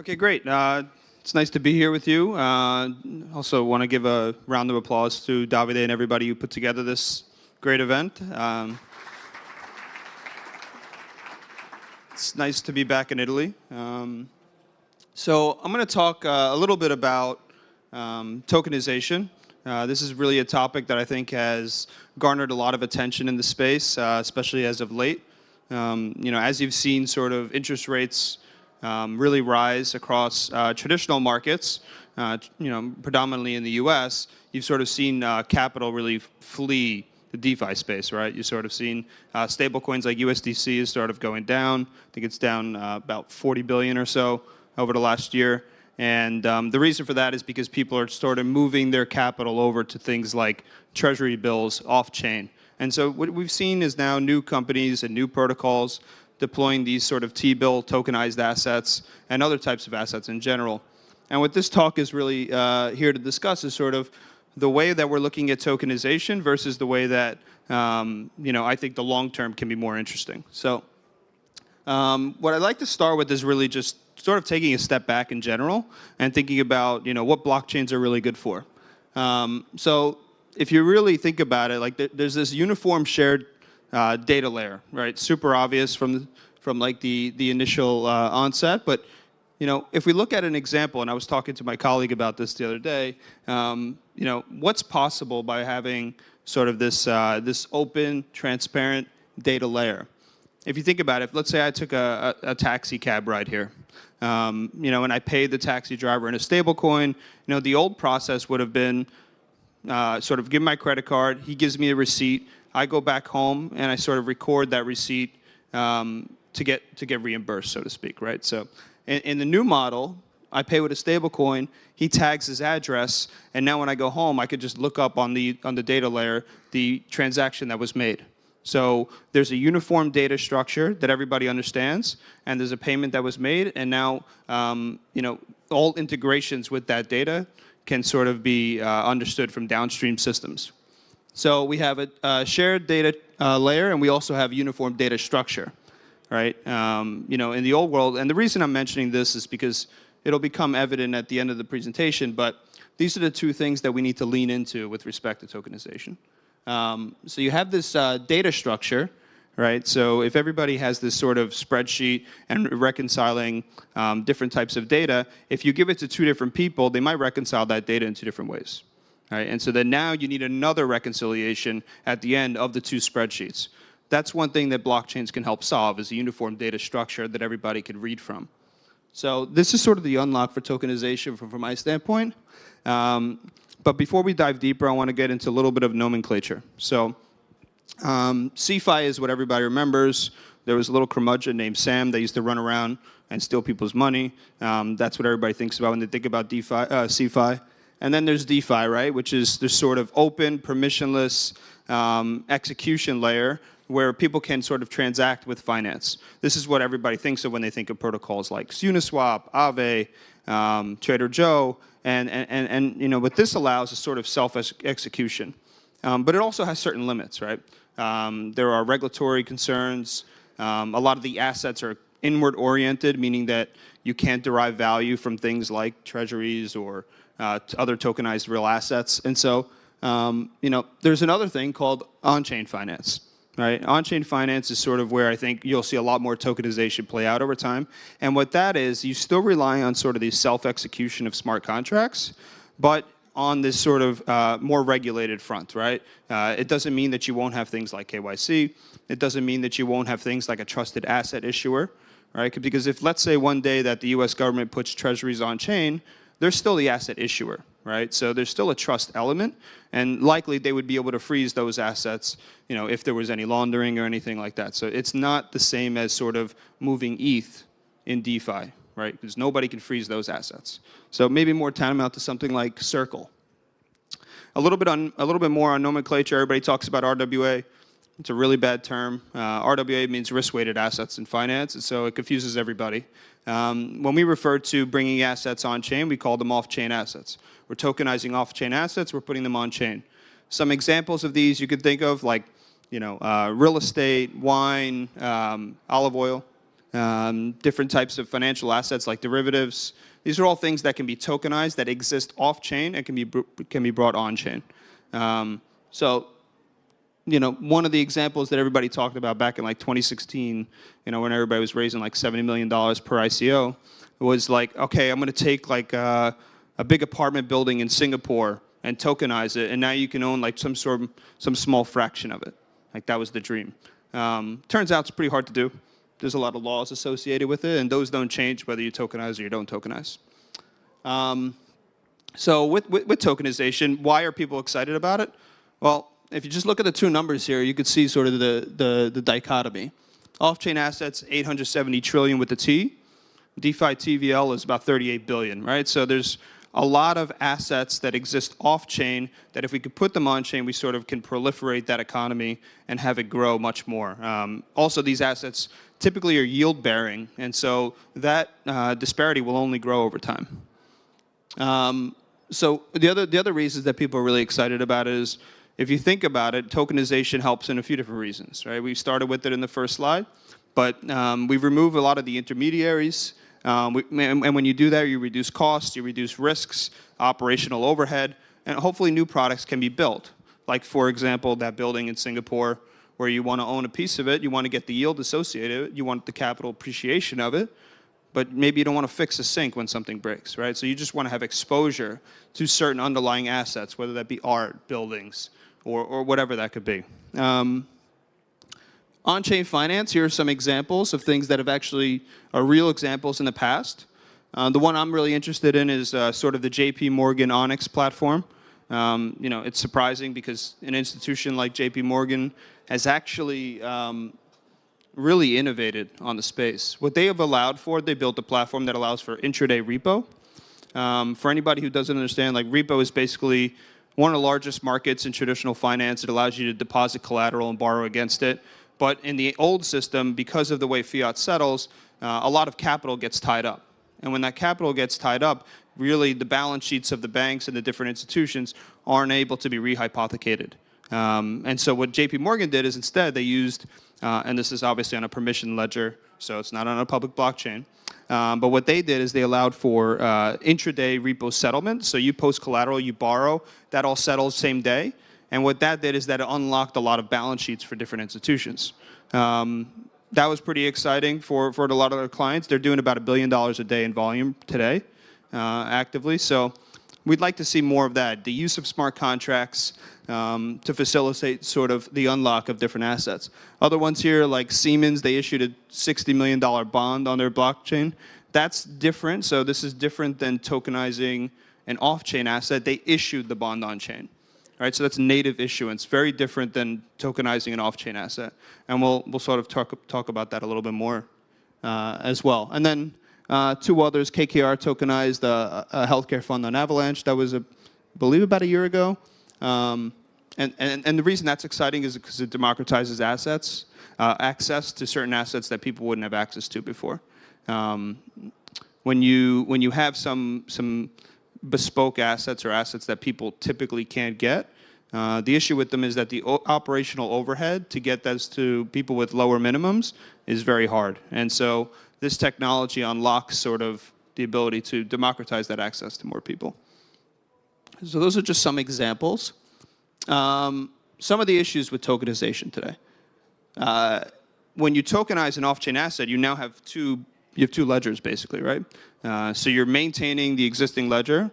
Okay, great. It's nice to be here with you. Also want to give a round of applause to Davide and everybody who put together this great event. It's nice to be back in Italy. So I'm going to talk a little bit about tokenization. This is really a topic that I think has garnered a lot of attention in the space, especially as of late. As you've seen sort of interest rates really rise across traditional markets, predominantly in the US, you've sort of seen capital really flee the DeFi space, right? You've sort of seen stable coins like USDC is sort of going down. I think it's down about 40 billion or so over the last year. And the reason for that is because people are sort of moving their capital over to things like treasury bills off-chain. And so what we've seen is now new companies and new protocols deploying these sort of T-bill tokenized assets and other types of assets in general. And what this talk is really here to discuss is sort of the way that we're looking at tokenization versus the way that I think the long term can be more interesting. So what I'd like to start with is really just sort of taking a step back in general and thinking about what blockchains are really good for. So if you really think about it, like there's this uniform shared data layer, right? Super obvious from like the initial onset, but if we look at an example, and I was talking to my colleague about this the other day, what's possible by having sort of this this open, transparent data layer? If you think about it, let's say I took a taxi cab ride here, and I paid the taxi driver in a stable coin. The old process would have been sort of give my credit card, he gives me a receipt, I go back home and I sort of record that receipt to get reimbursed, so to speak, right? So in the new model, I pay with a stable coin, he tags his address, and now when I go home, I could just look up on the data layer the transaction that was made. So there's a uniform data structure that everybody understands, and there's a payment that was made, and now all integrations with that data can sort of be understood from downstream systems. So we have a shared data layer, and we also have uniform data structure, right? In the old world, and the reason I'm mentioning this is because it'll become evident at the end of the presentation, but these are the two things that we need to lean into with respect to tokenization. So you have this data structure, right? So if everybody has this sort of spreadsheet and reconciling different types of data, if you give it to two different people, they might reconcile that data in two different ways. Right? And so then now you need another reconciliation at the end of the two spreadsheets. That's one thing that blockchains can help solve, is a uniform data structure that everybody can read from. So this is sort of the unlock for tokenization from my standpoint. But before we dive deeper, I want to get into a little bit of nomenclature. So CeFi is what everybody remembers. There was a little curmudgeon named Sam that used to run around and steal people's money. That's what everybody thinks about when they think about CeFi. And then there's DeFi, right, which is this sort of open, permissionless execution layer where people can sort of transact with finance. This is what everybody thinks of when they think of protocols like Uniswap, Aave, Trader Joe, and what this allows is sort of self-execution. But it also has certain limits, right? There are regulatory concerns. A lot of the assets are inward-oriented, meaning that you can't derive value from things like treasuries or other tokenized real assets. And so, there's another thing called on-chain finance, right? On-chain finance is sort of where I think you'll see a lot more tokenization play out over time. And what that is, you still rely on sort of the self-execution of smart contracts, but on this sort of more regulated front, right? It doesn't mean that you won't have things like KYC. It doesn't mean that you won't have things like a trusted asset issuer, right? Because if, let's say, one day that the US government puts treasuries on-chain, they're still the asset issuer, right? So there's still a trust element, and likely they would be able to freeze those assets, if there was any laundering or anything like that. So it's not the same as sort of moving ETH in DeFi, right? Because nobody can freeze those assets. So maybe more tantamount to something like Circle. A little bit more on nomenclature. Everybody talks about RWA. It's a really bad term. RWA means risk-weighted assets in finance, and so it confuses everybody. When we refer to bringing assets on-chain, we call them off-chain assets. We're tokenizing off-chain assets, we're putting them on-chain. Some examples of these you could think of, like real estate, wine, olive oil. different types of financial assets like derivatives. These are all things that can be tokenized, that exist off-chain, and can be brought on-chain. So, one of the examples that everybody talked about back in like 2016, when everybody was raising like $70 million per ICO, was like, okay, I'm going to take like a big apartment building in Singapore and tokenize it, and now you can own like some small fraction of it. Like that was the dream. Turns out it's pretty hard to do. There's a lot of laws associated with it, and those don't change whether you tokenize or you don't tokenize. So with tokenization, why are people excited about it? Well, if you just look at the two numbers here, you could see sort of the dichotomy. Off-chain assets, 870 trillion with the T. DeFi TVL is about 38 billion, right? So there's a lot of assets that exist off-chain that if we could put them on-chain, we sort of can proliferate that economy and have it grow much more. Also, these assets typically are yield-bearing, and so that disparity will only grow over time. So the other reasons that people are really excited about it is, if you think about it, tokenization helps in a few different reasons, right? We started with it in the first slide, but we've removed a lot of the intermediaries. And when you do that, you reduce costs, you reduce risks, operational overhead, and hopefully new products can be built. Like, for example, that building in Singapore where you want to own a piece of it, you want to get the yield associated, you want the capital appreciation of it, but maybe you don't want to fix a sink when something breaks, right? So you just want to have exposure to certain underlying assets, whether that be art, buildings, or whatever that could be. On-chain finance, here are some examples of things that have actually are real examples in the past. The one I'm really interested in is sort of the JP Morgan Onyx platform. It's surprising because an institution like JP Morgan has actually really innovated on the space. What they have allowed for, they built a platform that allows for intraday repo. For anybody who doesn't understand, like repo is basically one of the largest markets in traditional finance. It allows you to deposit collateral and borrow against it. But in the old system, because of the way fiat settles, a lot of capital gets tied up. And when that capital gets tied up, really the balance sheets of the banks and the different institutions aren't able to be rehypothecated. And so what JP Morgan did is instead they used, and this is obviously on a permission ledger, so it's not on a public blockchain, but what they did is they allowed for intraday repo settlement. So you post collateral, you borrow, that all settles same day. And what that did is that it unlocked a lot of balance sheets for different institutions. That was pretty exciting for a lot of their clients. They're doing about $1 billion a day in volume today, actively. So we'd like to see more of that. The use of smart contracts to facilitate sort of the unlock of different assets. Other ones here, like Siemens, they issued a $60 million bond on their blockchain. That's different. So this is different than tokenizing an off-chain asset. They issued the bond on-chain. Right, so that's native issuance, very different than tokenizing an off-chain asset, and we'll sort of talk about that a little bit more as well. And then two others, KKR tokenized a healthcare fund on Avalanche. That was, I believe, about a year ago. And the reason that's exciting is because it democratizes access to certain assets that people wouldn't have access to before. When you have some bespoke assets or assets that people typically can't get. The issue with them is that the operational overhead to get those to people with lower minimums is very hard. And so this technology unlocks sort of the ability to democratize that access to more people. So those are just some examples. Some of the issues with tokenization today. When you tokenize an off-chain asset, you now have two ledgers basically, right? So you're maintaining the existing ledger,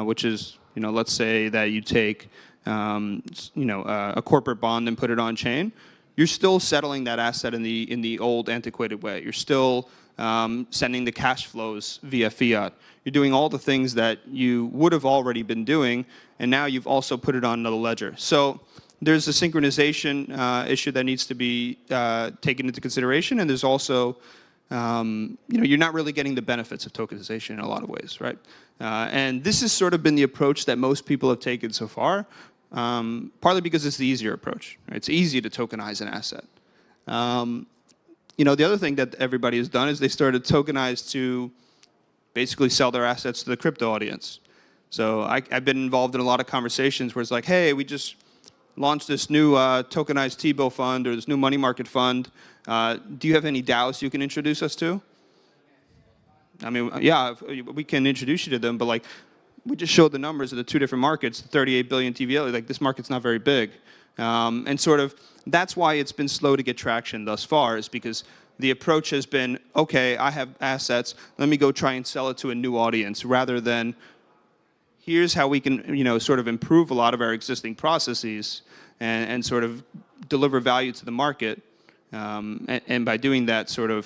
which is, let's say that you take, a corporate bond and put it on chain. You're still settling that asset in the old antiquated way. You're still sending the cash flows via fiat. You're doing all the things that you would have already been doing, and now you've also put it on another ledger. So there's a synchronization issue that needs to be taken into consideration, and there's also you're not really getting the benefits of tokenization in a lot of ways, right? And this has sort of been the approach that most people have taken so far, partly because it's the easier approach. Right? It's easy to tokenize an asset. The other thing that everybody has done is they started tokenize to basically sell their assets to the crypto audience. So I've been involved in a lot of conversations where it's like, hey, we just launch this new tokenized T-bill fund or this new money market fund. Do you have any DAOs you can introduce us to? I mean, yeah, we can introduce you to them, but like, we just showed the numbers of the two different markets, 38 billion TVL. Like, this market's not very big, and sort of that's why it's been slow to get traction thus far, is because the approach has been, okay, I have assets, let me go try and sell it to a new audience, rather than here's how we can, sort of improve a lot of our existing processes and sort of deliver value to the market, and by doing that, sort of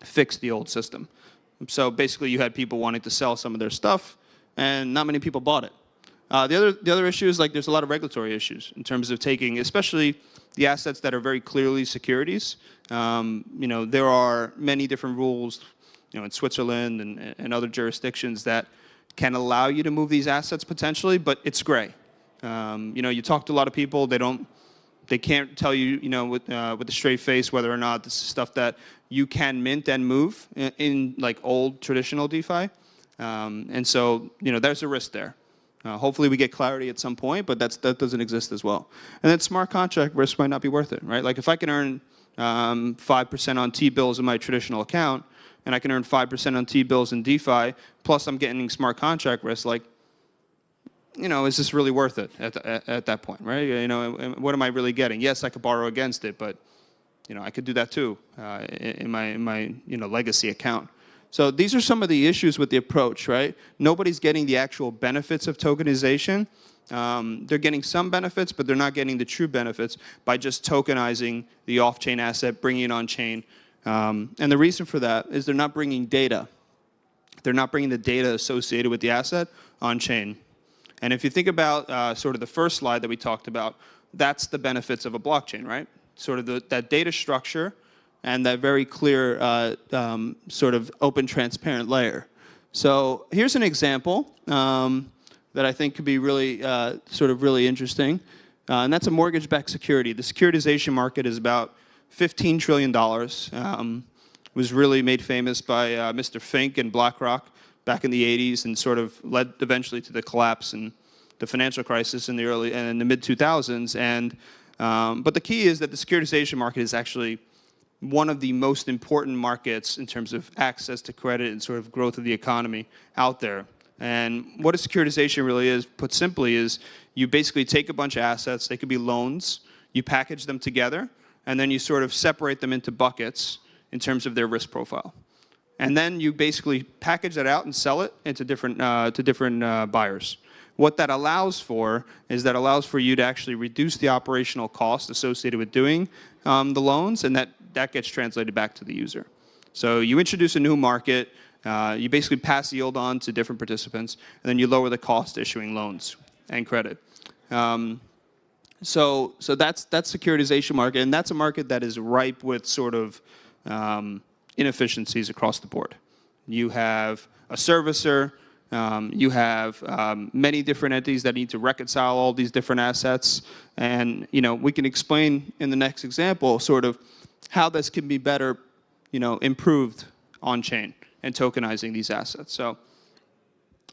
fix the old system. So basically, you had people wanting to sell some of their stuff, and not many people bought it. The other issue is, like, there's a lot of regulatory issues in terms of taking, especially the assets that are very clearly securities. There are many different rules, in Switzerland and other jurisdictions that can allow you to move these assets potentially, but it's gray. You talk to a lot of people, they can't tell you, with a straight face whether or not this is stuff that you can mint and move in like old traditional DeFi. And so, there's a risk there. Hopefully we get clarity at some point, but that doesn't exist as well. And then smart contract risk might not be worth it, right? Like, if I can earn 5% on T-bills in my traditional account, and I can earn 5% on T-bills in DeFi, plus I'm getting smart contract risk, like, is this really worth it at that point, right? What am I really getting? Yes, I could borrow against it, but I could do that too in my legacy account. So these are some of the issues with the approach, right? Nobody's getting the actual benefits of tokenization. They're getting some benefits, but they're not getting the true benefits by just tokenizing the off-chain asset, bringing it on-chain. And the reason for that is they're not bringing data. They're not bringing the data associated with the asset on-chain. And if you think about sort of the first slide that we talked about, that's the benefits of a blockchain, right? Sort of that data structure and that very clear sort of open, transparent layer. So here's an example that I think could be really really interesting, and that's a mortgage-backed security. The securitization market is about $15 trillion. Was really made famous by Mr. Fink and BlackRock back in the 80s, and sort of led eventually to the collapse and the financial crisis in the early and in the mid 2000s. And but the key is that the securitization market is actually one of the most important markets in terms of access to credit and sort of growth of the economy out there. And what a securitization really is, put simply, is you basically take a bunch of assets, they could be loans, you package them together, and then you sort of separate them into buckets in terms of their risk profile. And then you basically package that out and sell it into different buyers. What that allows for is that allows for you to actually reduce the operational cost associated with doing the loans, and that gets translated back to the user. So you introduce a new market, you basically pass yield on to different participants, and then you lower the cost issuing loans and credit. So that's securitization market, and that's a market that is ripe with sort of inefficiencies across the board. You have a servicer, you have many different entities that need to reconcile all these different assets, and we can explain in the next example sort of how this can be better, improved on-chain and tokenizing these assets. So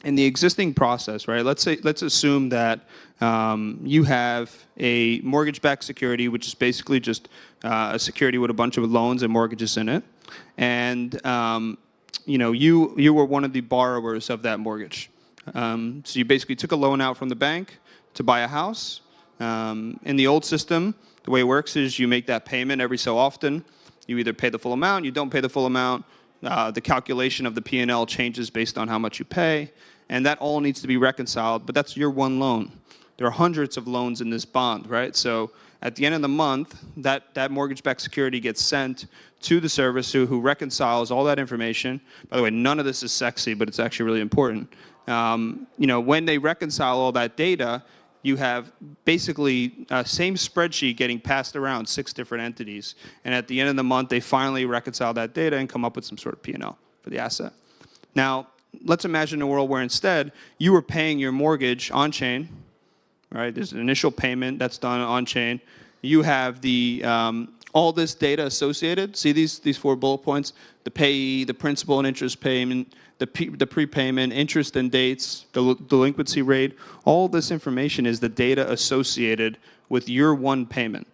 in the existing process, right, let's assume that you have a mortgage-backed security, which is basically just a security with a bunch of loans and mortgages in it, and you were one of the borrowers of that mortgage. So you basically took a loan out from the bank to buy a house. In the old system, the way it works is you make that payment every so often. You either pay the full amount, you don't pay the full amount. The calculation of the P&L changes based on how much you pay, and that all needs to be reconciled, but that's your one loan. There are hundreds of loans in this bond, right? So at the end of the month, that mortgage-backed security gets sent to the servicer who reconciles all that information. By the way, none of this is sexy, but it's actually really important. When they reconcile all that data, you have basically same spreadsheet getting passed around 6 different entities. And at the end of the month, they finally reconcile that data and come up with some sort of P&L for the asset. Now, let's imagine a world where instead you were paying your mortgage on-chain, right? There's an initial payment that's done on-chain. You have the all this data associated, see these 4 bullet points, the payee, the principal and interest payment, the prepayment, interest and dates, the delinquency rate, all this information is the data associated with your one payment.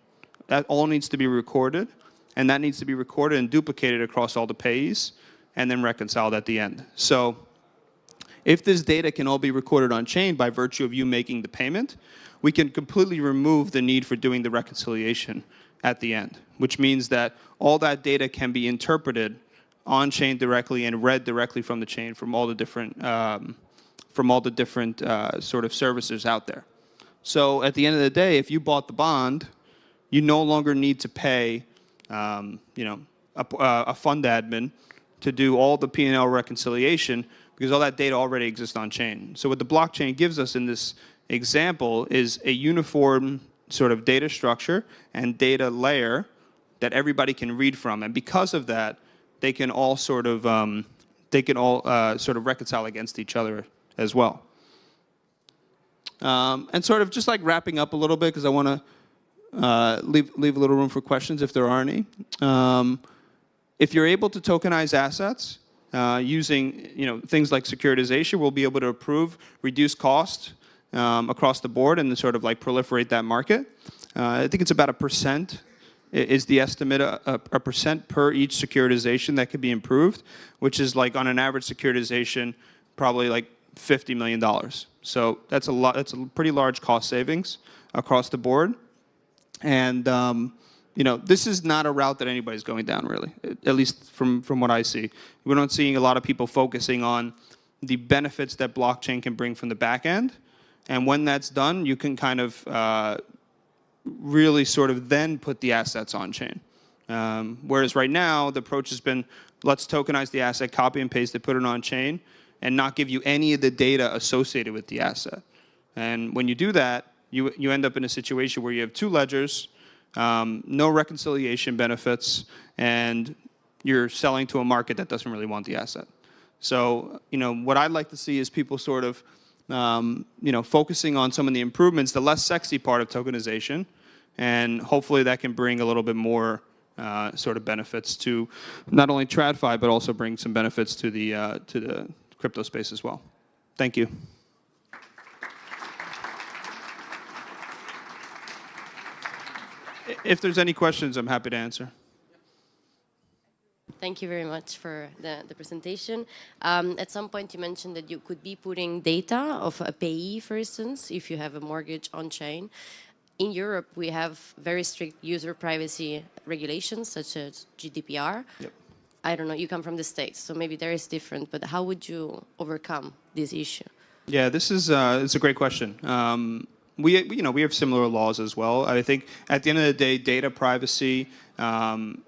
That all needs to be recorded, and that needs to be recorded and duplicated across all the payees, and then reconciled at the end. So if this data can all be recorded on chain by virtue of you making the payment, we can completely remove the need for doing the reconciliation at the end, which means that all that data can be interpreted on chain directly and read directly from the chain from all the different sort of services out there. So at the end of the day, if you bought the bond, you no longer need to pay a fund admin to do all the P&L reconciliation, because all that data already exists on chain. So what the blockchain gives us in this example is a uniform sort of data structure and data layer that everybody can read from, and because of that, they can all sort of reconcile against each other as well. And sort of just like wrapping up a little bit, because I want to leave a little room for questions if there are any. If you're able to tokenize assets using things like securitization, we'll be able to approve reduce cost across the board and sort of like proliferate that market. I think it's about 1% is the estimate, a percent per each securitization that could be improved, which is like on an average securitization, probably like $50 million. So that's a lot. That's a pretty large cost savings across the board. And this is not a route that anybody's going down, really, at least from what I see. We're not seeing a lot of people focusing on the benefits that blockchain can bring from the back end. And when that's done, you can kind of really sort of then put the assets on chain. Whereas right now, the approach has been, let's tokenize the asset, copy and paste it, put it on chain, and not give you any of the data associated with the asset. And when you do that, you end up in a situation where you have 2 ledgers, no reconciliation benefits, and you're selling to a market that doesn't really want the asset. So, what I'd like to see is people sort of, focusing on some of the improvements, the less sexy part of tokenization, and hopefully that can bring a little bit more sort of benefits to not only TradFi, but also bring some benefits to the crypto space as well. Thank you. If there's any questions, I'm happy to answer. Thank you very much for the presentation. At some point, you mentioned that you could be putting data of a payee, for instance, if you have a mortgage on chain. In Europe, we have very strict user privacy regulations, such as GDPR. Yep. I don't know, you come from the States, so maybe there is different, but how would you overcome this issue? Yeah, this is it's a great question. We have similar laws as well. I think at the end of the day, data privacy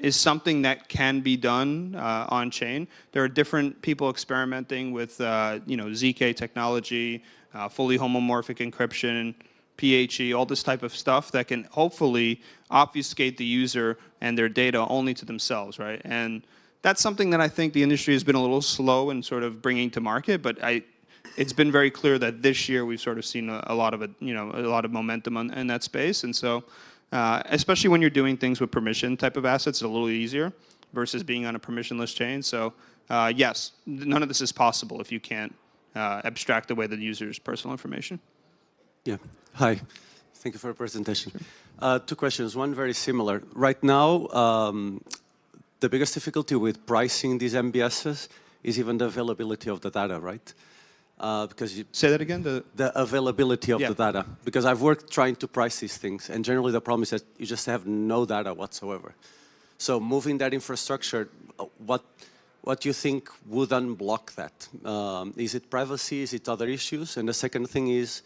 is something that can be done on chain. There are different people experimenting with ZK technology, fully homomorphic encryption, PHE, all this type of stuff that can hopefully obfuscate the user and their data only to themselves, right? And that's something that I think the industry has been a little slow in sort of bringing to market, but it's been very clear that this year we've sort of seen a lot of momentum in that space. And so, especially when you're doing things with permission type of assets, it's a little easier versus being on a permissionless chain. So, yes, none of this is possible if you can't abstract away the user's personal information. Yeah. Hi. Thank you for the presentation. Sure. 2 questions. One very similar. Right now, the biggest difficulty with pricing these MBSs is even the availability of the data, right? Because say that again. The availability of the data. Because I've worked trying to price these things, and generally the problem is that you just have no data whatsoever. So moving that infrastructure, what do you think would unblock that? Is it privacy? Is it other issues? And the second thing is,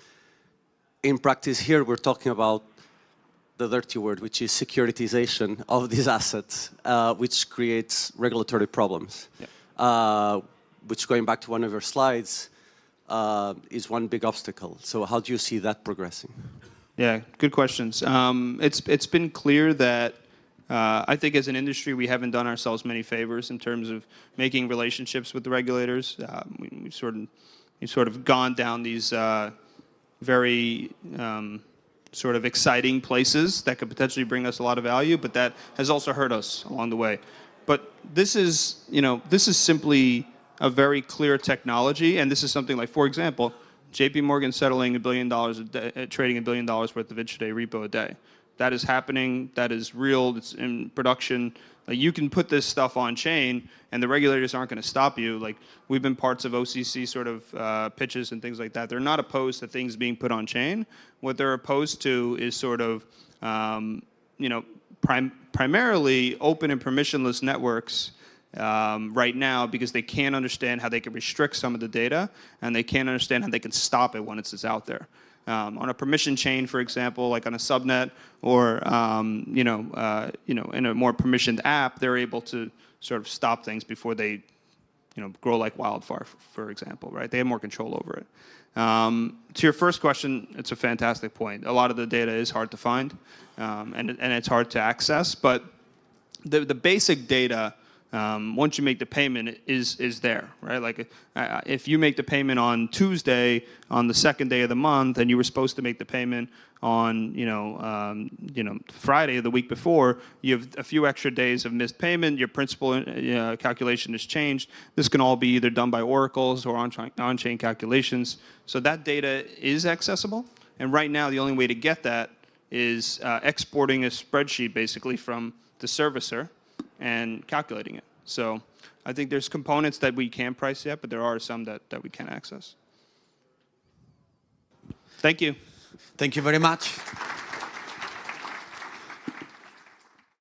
in practice here, we're talking about the dirty word, which is securitization of these assets, which creates regulatory problems. Yeah. Which, going back to one of your slides, is one big obstacle. So how do you see that progressing? Yeah, good questions. It's been clear that I think as an industry we haven't done ourselves many favors in terms of making relationships with the regulators. We've sort of gone down these very sort of exciting places that could potentially bring us a lot of value, but that has also hurt us along the way. But this is, this is simply a very clear technology, and this is something like, for example, JP Morgan settling $1 billion a day, trading $1 billion worth of intraday repo a day. That is happening. That is real. It's in production. Like, you can put this stuff on chain, and the regulators aren't going to stop you. Like, we've been parts of OCC sort of pitches and things like that. They're not opposed to things being put on chain. What they're opposed to is sort of, primarily open and permissionless networks right now, because they can't understand how they can restrict some of the data, and they can't understand how they can stop it when it's out there. On a permission chain, for example, like on a subnet, or in a more permissioned app, they're able to sort of stop things before they, grow like wildfire, for example, right? They have more control over it. To your first question, it's a fantastic point. A lot of the data is hard to find, and it's hard to access, but the basic data, once you make the payment, is there, right? Like, if you make the payment on Tuesday, on the second day of the month, and you were supposed to make the payment on, Friday of the week before, you have a few extra days of missed payment. Your principal calculation has changed. This can all be either done by oracles or on-chain calculations. So that data is accessible, and right now the only way to get that is exporting a spreadsheet basically from the servicer and calculating it. So I think there's components that we can't price yet, but there are some that we can access. Thank you. Thank you very much.